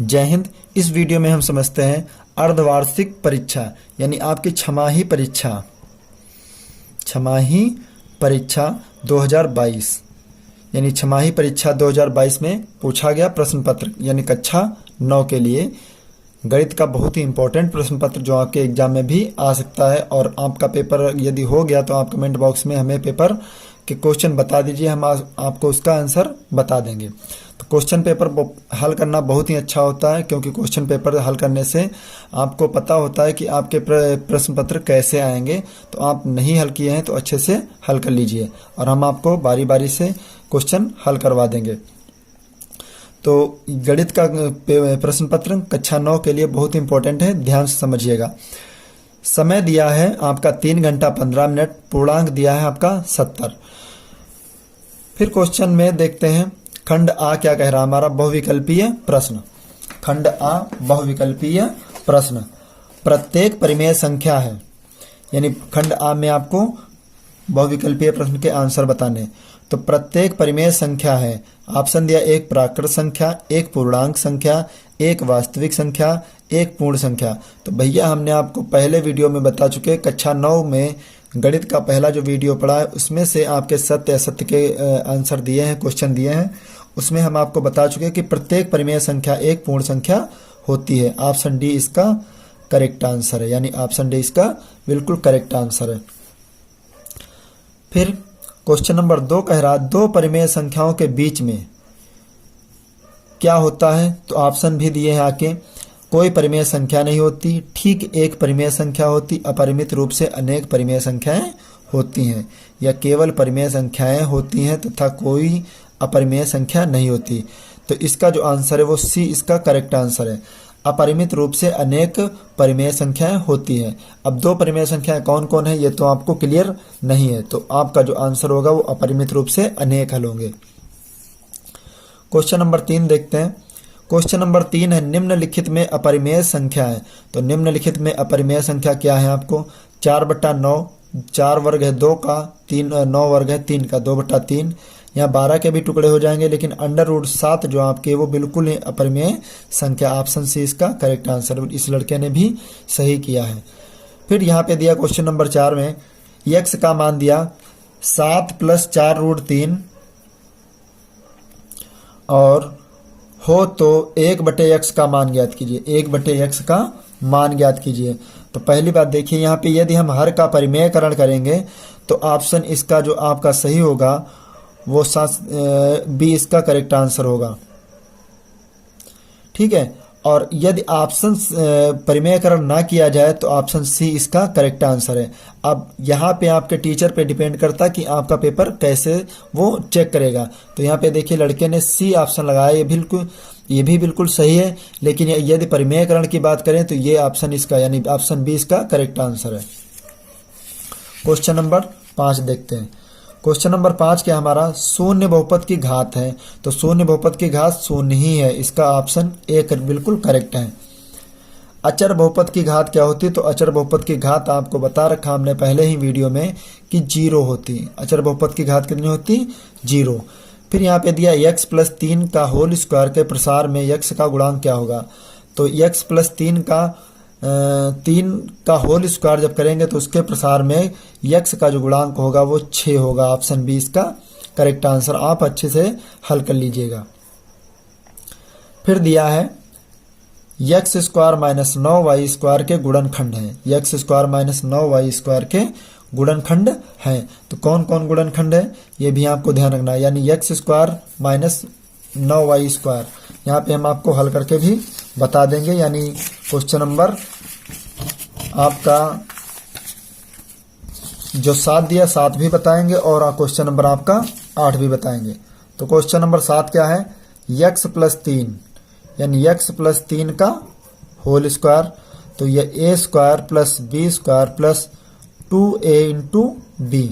जय हिंद। इस वीडियो में हम समझते हैं अर्धवार्षिक परीक्षा यानी आपकी छमाही परीक्षा 2022 यानी छमाही परीक्षा 2022 में पूछा गया प्रश्न पत्र यानी कक्षा 9 के लिए गणित का बहुत ही इंपॉर्टेंट प्रश्न पत्र जो आपके एग्जाम में भी आ सकता है। और आपका पेपर यदि हो गया तो आप कमेंट बॉक्स में हमें पेपर के क्वेश्चन बता दीजिए, हम आपको उसका आंसर बता देंगे। तो क्वेश्चन पेपर हल करना बहुत ही अच्छा होता है, क्योंकि क्वेश्चन पेपर हल करने से आपको पता होता है कि आपके प्रश्न पत्र कैसे आएंगे। तो आप नहीं हल किए हैं तो अच्छे से हल कर लीजिए और हम आपको बारी बारी से क्वेश्चन हल करवा देंगे। तो गणित का प्रश्न पत्र कक्षा 9 के लिए बहुत इंपॉर्टेंट है, ध्यान से समझिएगा। समय दिया है आपका 3 घंटा 15 मिनट, पूर्णांक दिया है आपका 70। फिर क्वेश्चन में देखते हैं खंड आ क्या कह रहा है हमारा, बहुविकल्पीय प्रश्न। खंड आ बहुविकल्पीय प्रश्न, प्रत्येक परिमेय संख्या है, यानी खंड आ में आपको बहुविकल्पीय प्रश्न के आंसर बताने। तो प्रत्येक परिमेय संख्या है, ऑप्शन दिया एक प्राकृत संख्या, एक पूर्णांक संख्या, एक वास्तविक संख्या, एक पूर्ण संख्या। तो भैया हमने आपको पहले वीडियो में बता चुके, कक्षा 9 में गणित का पहला जो वीडियो पढ़ा है उसमें से आपके सत्य असत्य के आंसर दिए हैं, क्वेश्चन दिए हैं। उसमें हम आपको बता चुके कि प्रत्येक परिमेय संख्या एक पूर्ण संख्या होती है। ऑप्शन डी इसका करेक्ट आंसर है, यानी ऑप्शन डी इसका बिल्कुल करेक्ट आंसर है। फिर क्वेश्चन नंबर 2 कह रहा है दो परिमेय संख्याओं के बीच में क्या होता है। तो ऑप्शन भी दिए हैं आके, कोई परिमेय संख्या नहीं होती, ठीक एक परिमेय संख्या होती, अपरिमित रूप से अनेक परिमेय संख्याएं होती हैं, या केवल परिमेय संख्याएं होती हैं तथा कोई अपरिमेय संख्या नहीं होती। तो इसका जो आंसर है वो सी इसका करेक्ट आंसर है। अपरिमित रूप से अनेक परिमेय संख्याएं होती हैं। अब दो परिमेय संख्याएं कौन कौन है ये तो आपको क्लियर नहीं है, तो आपका जो आंसर होगा वो अपरिमित रूप से अनेक हल होंगे। क्वेश्चन नंबर 3 देखते हैं। क्वेश्चन नंबर 3 है निम्नलिखित में अपरिमेय संख्या है। तो निम्नलिखित में अपरिमेय संख्या क्या है आपको, 4/9, 4 वर्ग है 2 का, 9 वर्ग है 3 का, 2/3। यहाँ 12 के भी टुकड़े हो जाएंगे, लेकिन √7 जो आपके वो बिल्कुल ही अपरिमेय संख्या। ऑप्शन सी इसका करेक्ट आंसर, इस लड़के ने भी सही किया है। फिर यहाँ पे दिया क्वेश्चन नंबर 4 में x का मान दिया 7 + 4√3 और हो तो 1/x का मान ज्ञात कीजिए। 1/x का मान ज्ञात कीजिए। तो पहली बात देखिए यहाँ पे यदि हम हर का परिमेयकरण करेंगे तो ऑप्शन इसका जो आपका सही होगा वो बी इसका करेक्ट आंसर होगा, ठीक है। और यदि ऑप्शन परिमेयकरण ना किया जाए तो ऑप्शन सी इसका करेक्ट आंसर है। अब यहाँ पे आपके टीचर पे डिपेंड करता है कि आपका पेपर कैसे वो चेक करेगा। तो यहाँ पे देखिए लड़के ने सी ऑप्शन लगाया, ये भी बिल्कुल सही है, लेकिन यदि परिमेयकरण की बात करें तो ये ऑप्शन इसका यानी ऑप्शन बी इसका करेक्ट आंसर है। क्वेश्चन नंबर 5 देखते हैं। क्वेश्चन नंबर 5 क्या हमारा, शून्य बहुपद की घात है। तो शून्य बहुपद की घात शून्य ही है, इसका ऑप्शन ए बिल्कुल करेक्ट है। अचर बहुपद की घात क्या होती है। तो अचर बहुपद की घात आपको बता रखा हमने पहले ही वीडियो में कि 0 होती है। अचर बहुपद की घात कितनी होती, 0। फिर यहाँ पे दिया x + 3 का होल स्क्वायर के प्रसार में x का गुणांक क्या होगा। तो x + 3 का होल स्क्वायर जब करेंगे तो उसके प्रसार में x का जो गुणांक होगा वो 6 होगा। ऑप्शन बी इसका करेक्ट आंसर, आप अच्छे से हल कर लीजिएगा। फिर दिया है x² - 9y² के गुणनखंड है। x² - 9y² के गुणनखंड है। तो कौन कौन गुणनखंड है ये भी आपको ध्यान रखना है, यानी x² - 9y²। यहाँ पे हम आपको हल करके भी बता देंगे, यानी क्वेश्चन नंबर आपका जो 7 दिया 7 भी बताएंगे और क्वेश्चन नंबर आपका 8 भी बताएंगे। तो क्वेश्चन नंबर 7 क्या है, x + 3 यानी x + 3 का होल स्क्वायर। तो ये a² + b² + 2a × b।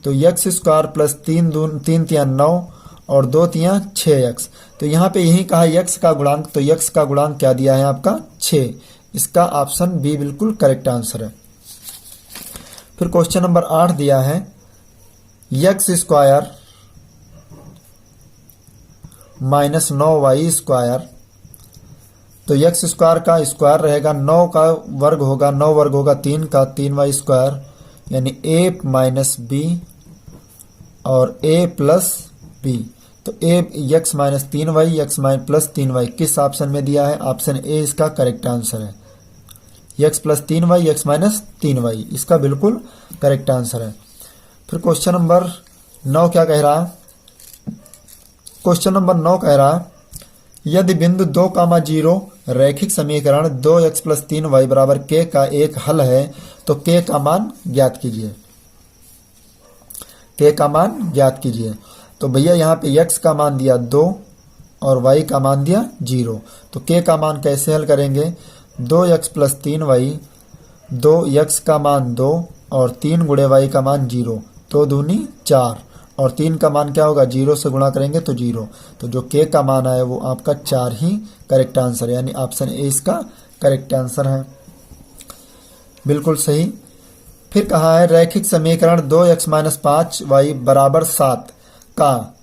तो x² + 3 3 9 और 2 3 6x। तो यहाँ पे यही कहा x का गुणांक, तो x का गुणांक क्या दिया है आपका 6। इसका ऑप्शन बी बिल्कुल करेक्ट आंसर है। फिर क्वेश्चन नंबर 8 दिया है x² - 9y² तो एक्स स्क्वायर का स्क्वायर रहेगा, 9 का वर्ग होगा, 9 वर्ग होगा 3 का, 3y स्क्वायर यानी a माइनस बी और a प्लस बी। तो x minus 3y, x minus plus 3y किस ऑप्शन में दिया है? ऑप्शन ए इसका करेक्ट आंसर है। X plus 3y, x minus 3y इसका बिल्कुल करेक्ट आंसर है। फिर क्वेश्चन नंबर 9 क्या कह रहा है? क्वेश्चन नंबर 9 कह रहा है यदि बिंदु 2,0 रैखिक समीकरण 2x प्लस 3y बराबर k का एक हल है तो k का मान ज्ञात कीजिए। k का मान ज्ञात कीजिए। तो भैया यहाँ पे x का मान दिया 2 और y का मान दिया 0, तो k का मान कैसे हल करेंगे? 2x प्लस 3y, 2x का मान 2 और 3 गुणे y का मान 0, 2 दूनी 4 और 3 का मान क्या होगा? 0 से गुणा करेंगे तो 0। तो जो k का मान आया वो आपका 4 ही करेक्ट आंसर है, यानी ऑप्शन ए इसका करेक्ट आंसर है, बिल्कुल सही। फिर कहा है रैखिक समीकरण 2x माइनस 5y बराबर 7 का,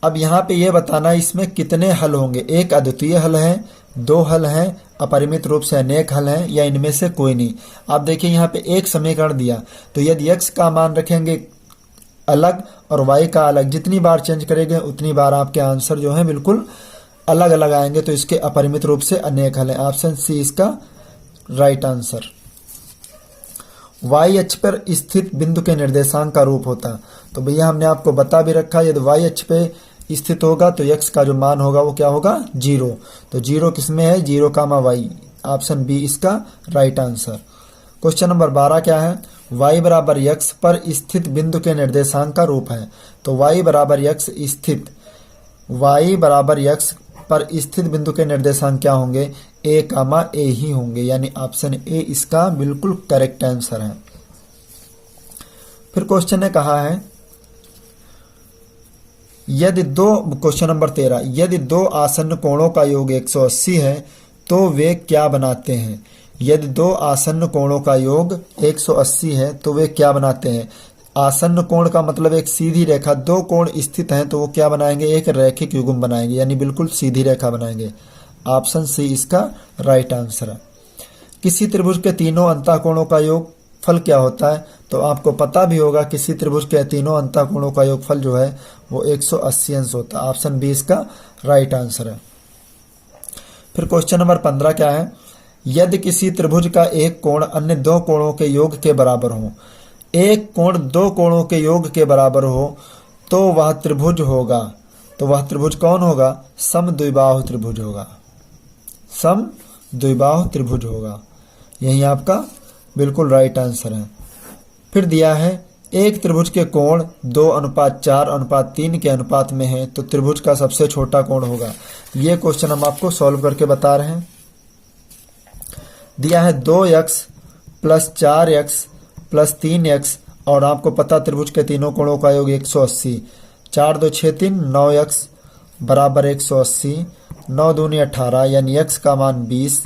अब यहाँ पे ये बताना इसमें कितने हल होंगे? एक अद्वितीय हल है, 2 हल हैं, अपरिमित रूप से अनेक हल हैं, या इनमें से कोई नहीं। आप देखिए यहाँ पे एक समीकरण दिया, तो यदि x का मान रखेंगे अलग और y का अलग, जितनी बार चेंज करेंगे उतनी बार आपके आंसर जो है बिल्कुल अलग अलग आएंगे, तो इसके अपरिमित रूप से अनेक हल है। ऑप्शन सी इसका राइट आंसर। y अक्ष पर स्थित बिंदु के निर्देशांक का रूप होता है, तो भैया हमने आपको बता भी रखा यदि y अक्ष पे स्थित होगा तो x का जो मान होगा वो क्या होगा? 0। तो 0 किसमें है? 0 कामा y, ऑप्शन बी इसका राइट आंसर। क्वेश्चन नंबर 12 क्या है? y बराबर x पर स्थित बिंदु के निर्देशांक का रूप है, तो y बराबर x स्थित, y बराबर x पर स्थित बिंदु के निर्देशांक क्या होंगे? a कामा a ही होंगे, यानी ऑप्शन ए इसका बिल्कुल करेक्ट आंसर है। फिर क्वेश्चन ने कहा है यदि क्वेश्चन नंबर 13, यदि 2 आसन्न कोणों का योग 180 है तो वे क्या बनाते हैं? यदि 2 आसन्न कोणों का योग 180 है तो वे क्या बनाते हैं? आसन्न कोण का मतलब एक सीधी रेखा, 2 कोण स्थित हैं तो वो क्या बनाएंगे? एक रैखिक युग्म बनाएंगे, यानी बिल्कुल सीधी रेखा बनाएंगे। ऑप्शन सी इसका राइट आंसर है। किसी त्रिभुज के तीनों अंतःकोणों का योग फल क्या होता है? तो आपको पता भी होगा किसी त्रिभुज के तीनों अंतःकोणों का योगफल जो है वो 180 अंश होता है। ऑप्शन बी इसका राइट आंसर है। फिर क्वेश्चन नंबर 15 क्या है? यदि किसी त्रिभुज का एक कोण अन्य 2 कोणों के योग के बराबर हो, एक कोण 2 कोणों के योग के बराबर हो तो वह त्रिभुज होगा, तो वह त्रिभुज कौन होगा? समद्विबाहु त्रिभुज होगा, समद्विबाहु त्रिभुज होगा, यही आपका बिल्कुल राइट आंसर है। फिर दिया है एक त्रिभुज के कोण 2:4:3 के अनुपात में है तो त्रिभुज का सबसे छोटा कोण होगा। ये क्वेश्चन हम आपको सॉल्व करके बता रहे हैं। दिया है 2x plus 4x plus 3x और आपको पता त्रिभुज के तीनों कोणों का योग 180, 4 2 6 3 9x बराबर 180, 9 दूनी 18 यानी x का मान 20।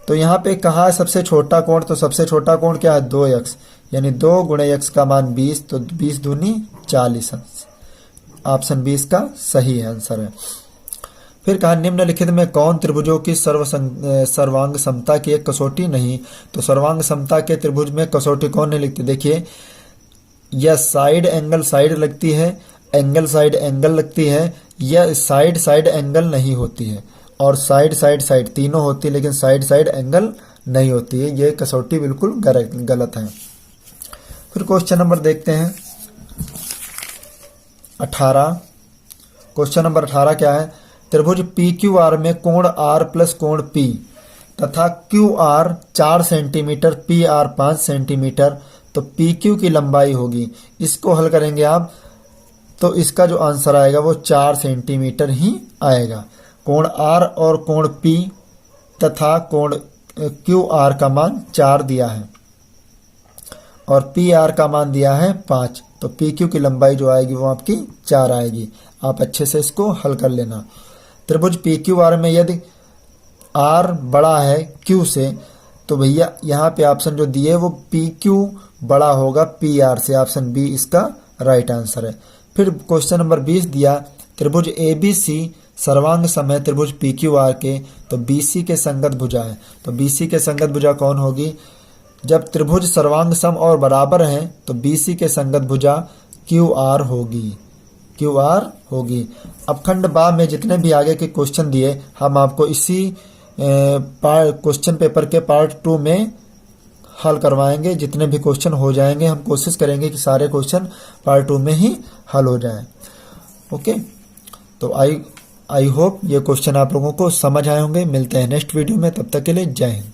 तो यहाँ पे कहा है सबसे छोटा कोण, तो सबसे छोटा कोण क्या है? 2x, यानी 2 गुणे x का मान 20, तो 20 दूनी 40 अंश। ऑप्शन 20 का सही आंसर है। फिर कहा निम्नलिखित में कौन त्रिभुजों की सर्वांग समता की एक कसौटी नहीं? तो सर्वांग समता के त्रिभुज में कसौटी कौन नहीं लिखती? देखिए यह साइड एंगल साइड लगती है, एंगल साइड एंगल लगती है, यह साइड साइड एंगल नहीं होती है, और साइड साइड साइड तीनों होती है लेकिन साइड साइड एंगल नहीं होती है। ये कसौटी बिल्कुल गलत है। फिर क्वेश्चन नंबर देखते हैं 18। क्वेश्चन नंबर 18 क्या है? त्रिभुज PQR में कोण R प्लस कोण P तथा QR 4 सेंटीमीटर, PR 5 सेंटीमीटर, तो PQ की लंबाई होगी। इसको हल करेंगे आप तो इसका जो आंसर आएगा वो 4 सेंटीमीटर ही आएगा। कोण R और कोण P तथा कोण QR का मान 4 दिया है और PR का मान दिया है 5, तो PQ की लंबाई जो आएगी वो आपकी 4 आएगी। आप अच्छे से इसको हल कर लेना। त्रिभुज PQR में यदि R बड़ा है Q से तो भैया यहाँ पे ऑप्शन जो दिए वो PQ बड़ा होगा PR से, ऑप्शन बी इसका राइट आंसर है। फिर क्वेश्चन नंबर 20 दिया त्रिभुज ABC सर्वांग समय त्रिभुज PQR के, तो BC के संगत भुजा है। तो BC के संगत भुजा कौन होगी? जब त्रिभुज सर्वांग सम और बराबर हैं तो BC के संगत भुजा QR होगी, QR होगी। अब खंड बा में जितने भी आगे के क्वेश्चन दिए हम आपको इसी क्वेश्चन पेपर के पार्ट 2 में हल करवाएंगे। जितने भी क्वेश्चन हो जाएंगे हम कोशिश करेंगे कि सारे क्वेश्चन पार्ट 2 में ही हल हो जाएं। ओके, तो आई होप ये क्वेश्चन आप लोगों को समझ आए होंगे। मिलते हैं नेक्स्ट वीडियो में, तब तक के लिए जय हिंद।